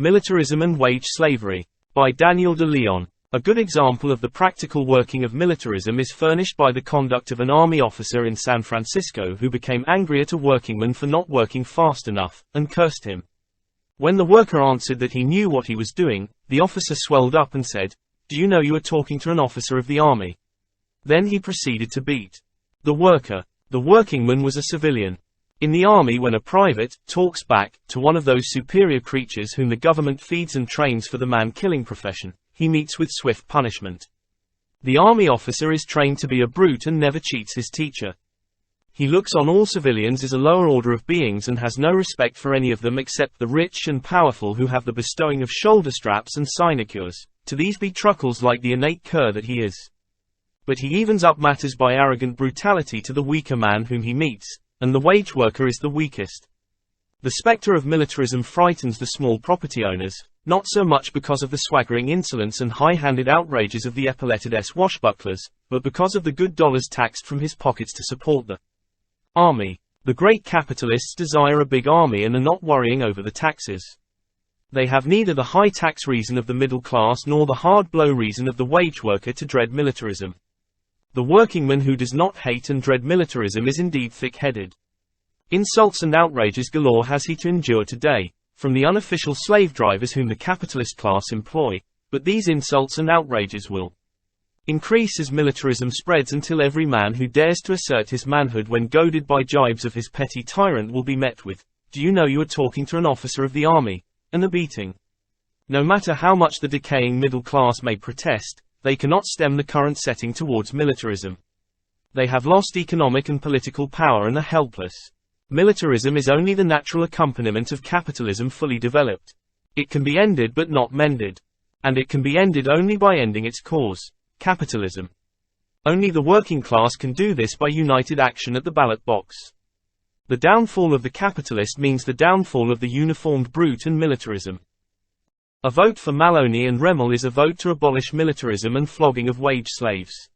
Militarism and Wage Slavery. By Daniel de Leon. A good example of the practical working of militarism is furnished by the conduct of an army officer in San Francisco who became angry at a workingman for not working fast enough, and cursed him. When the worker answered that he knew what he was doing, the officer swelled up and said, "Do you know you are talking to an officer of the army?" Then he proceeded to beat the worker. The workingman was a civilian. In the army, when a private talks back to one of those superior creatures whom the government feeds and trains for the man-killing profession, he meets with swift punishment. The army officer is trained to be a brute and never cheats his teacher. He looks on all civilians as a lower order of beings and has no respect for any of them except the rich and powerful who have the bestowing of shoulder straps and sinecures. To these be truckles like the innate cur that he is. But he evens up matters by arrogant brutality to the weaker man whom he meets, and the wage worker is the weakest. The spectre of militarism frightens the small property owners, not so much because of the swaggering insolence and high-handed outrages of the epauletted swashbucklers, but because of the good dollars taxed from his pockets to support the army. The great capitalists desire a big army and are not worrying over the taxes. They have neither the high tax reason of the middle class nor the hard blow reason of the wage worker to dread militarism. The workingman who does not hate and dread militarism is indeed thick-headed. Insults and outrages galore has he to endure today, from the unofficial slave drivers whom the capitalist class employ, but these insults and outrages will increase as militarism spreads until every man who dares to assert his manhood when goaded by jibes of his petty tyrant will be met with, "Do you know you are talking to an officer of the army?" and a beating. No matter how much the decaying middle class may protest, they cannot stem the current setting towards militarism. They have lost economic and political power and are helpless. Militarism is only the natural accompaniment of capitalism fully developed. It can be ended but not mended. And it can be ended only by ending its cause, capitalism. Only the working class can do this by united action at the ballot box. The downfall of the capitalist means the downfall of the uniformed brute and militarism. A vote for Maloney and Remmel is a vote to abolish militarism and flogging of wage slaves.